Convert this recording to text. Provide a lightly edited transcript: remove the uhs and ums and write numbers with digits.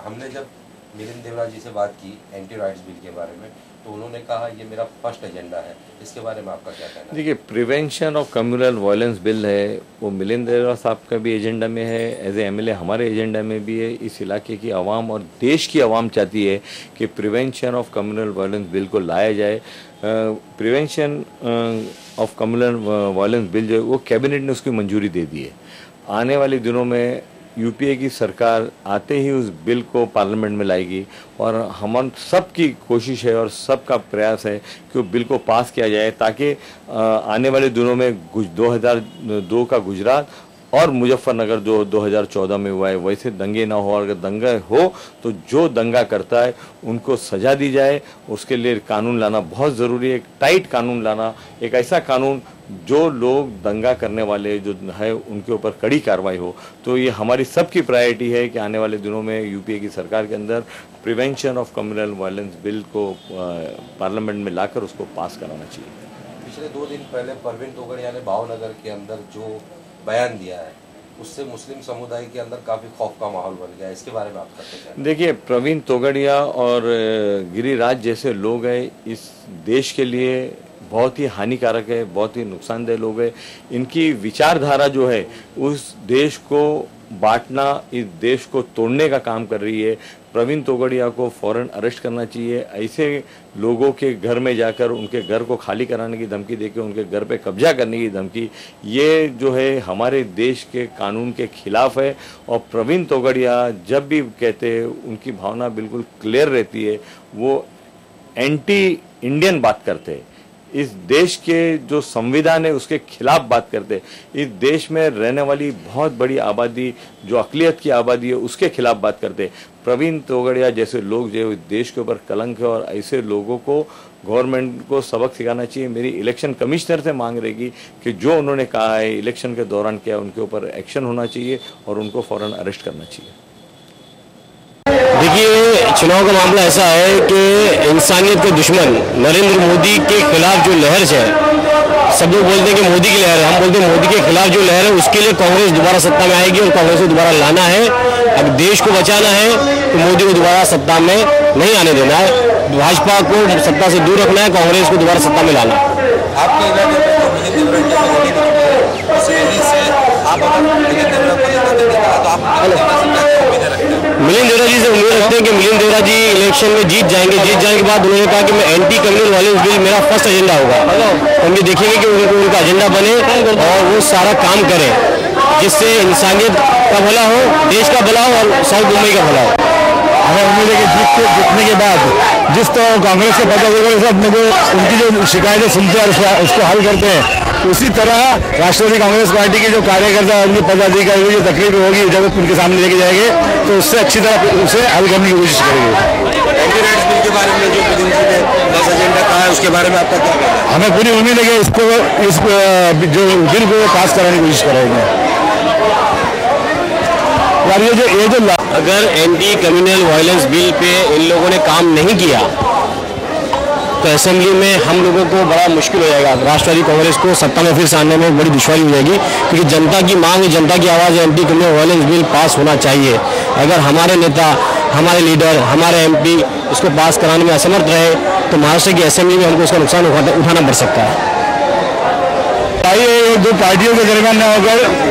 हमने जब मिलिंद देवरा जी से बात की एंटी राइट्स बिल के बारे में, तो उन्होंने कहा ये मेरा फर्स्ट एजेंडा है। इसके बारे में आपका क्या कहना है? देखिए, prevention of communal violence bill है, वो मिलिंद देवरा साहब का भी एजेंडा में है, एज ए एमएलए हमारे एजेंडा में भी है। इस इलाके की आवाम और देश की आवाम चाहती है कि prevention of communal violence bill को लाया जाए। Prevention of communal violence bill जो है वो कैबिनेट ने उसकी मंजूरी दे दी है। आने वाले दिनों में यूपीए की सरकार आते ही उस बिल को पार्लियामेंट में लाएगी और हम सबकी कोशिश है और सबका प्रयास है कि वो बिल को पास किया जाए, ताकि आने वाले दिनों में 2002 का गुजरात और मुजफ्फरनगर जो 2014 में हुआ है वैसे दंगे ना हो। अगर दंगा हो तो जो दंगा करता है उनको सज़ा दी जाए। उसके लिए कानून लाना बहुत ज़रूरी है, एक टाइट कानून लाना, एक ऐसा कानून जो लोग दंगा करने वाले जो है उनके ऊपर कड़ी कार्रवाई हो। तो ये हमारी सबकी प्रायोरिटी है कि आने वाले दिनों में यूपीए की सरकार के अंदर prevention of communal violence bill को पार्लियामेंट में लाकर उसको पास कराना चाहिए। पिछले 2 दिन पहले परवीन तोगड़िया ने भावनगर के अंदर जो बयान दिया है उससे मुस्लिम समुदाय के अंदर काफ़ी खौफ का माहौल बन गया है। इसके बारे में आप क्या कहते हैं? देखिए, प्रवीण तोगड़िया और गिरिराज जैसे लोग हैं इस देश के लिए बहुत ही हानिकारक है, बहुत ही नुकसानदेह लोग हैं। इनकी विचारधारा जो है उस देश को बांटना, इस देश को तोड़ने का काम कर रही है। प्रवीण तोगड़िया को फौरन अरेस्ट करना चाहिए। ऐसे लोगों के घर में जाकर उनके घर को खाली कराने की धमकी देकर उनके घर पे कब्जा करने की धमकी, ये जो है हमारे देश के कानून के खिलाफ है। और प्रवीण तोगड़िया जब भी कहते हैं उनकी भावना बिल्कुल क्लियर रहती है, वो एंटी इंडियन बात करते हैं, इस देश के जो संविधान है उसके खिलाफ बात करते हैं, इस देश में रहने वाली बहुत बड़ी आबादी जो अक़लियत की आबादी है उसके खिलाफ बात करते हैं। प्रवीण तोगड़िया जैसे लोग जो है इस देश के ऊपर कलंक है और ऐसे लोगों को गवर्नमेंट को सबक सिखाना चाहिए। मेरी इलेक्शन कमिश्नर से मांग रहेगी कि जो उन्होंने कहा है इलेक्शन के दौरान किया उनके ऊपर एक्शन होना चाहिए और उनको फ़ौरन अरेस्ट करना चाहिए। देखिए, चुनाव का मामला ऐसा है कि इंसानियत के दुश्मन नरेंद्र मोदी के खिलाफ जो लहर है, सब लोग बोलते हैं कि मोदी की लहर है, हम बोलते हैं मोदी के खिलाफ जो लहर है उसके लिए कांग्रेस दोबारा सत्ता में आएगी और कांग्रेस को दोबारा लाना है। अब देश को बचाना है तो मोदी को दोबारा सत्ता में नहीं आने देना है, भाजपा को सत्ता से दूर रखना है, कांग्रेस को दोबारा सत्ता में लाना है। आपके इलाके में तो मिलिंद देवरा जी से उम्मीद रखते हैं कि मिलिंद देवरा जी इलेक्शन में जीत जाएंगे। जीत जाने के बाद उन्होंने कहा कि मैं एंटी कम्युनल वायलेंस बिल मेरा फर्स्ट एजेंडा होगा। हम ये देखेंगे कि उनका एजेंडा बने और वो सारा काम करें जिससे इंसानियत का भला हो, देश का भला हो और साउथ मुंबई का भला हो। हमें उम्मीद है कि जीतने के बाद जिस तो कांग्रेस के पदाधिकारी अपने को उनकी जो शिकायतें सुनते हैं उसको हल करते हैं, उसी तरह राष्ट्रवादी कांग्रेस पार्टी के जो कार्यकर्ता उनकी पदाधिकारी जो तकलीफ होगी जब उनके सामने लेके जाएंगे तो उससे अच्छी तरह उसे हल करने की कोशिश करेंगे। एंटी राइट्स बिल के बारे में जो ने बस एजेंडा कहा है उसके बारे में आपका क्या कहना है? हमें पूरी उम्मीद है कि इस जो बिल को पास कराने की कोशिश करेंगे। यार ये जो अगर anti communal violence bill pay इन लोगों ने काम नहीं किया तो असेंबली में हम लोगों को बड़ा मुश्किल हो जाएगा। राष्ट्रवादी कांग्रेस को सत्ता में फिर से आने में बड़ी दुश्वारी हो जाएगी, क्योंकि जनता की मांग है, जनता की आवाज़ है, anti communal violence bill pass होना चाहिए। अगर हमारे नेता, हमारे लीडर, हमारे एमपी उसको पास कराने में असमर्थ रहे तो महाराष्ट्र की असेंबली में हमको उसका नुकसान उठाना पड़ सकता है। दो पार्टियों के दरमियान न होकर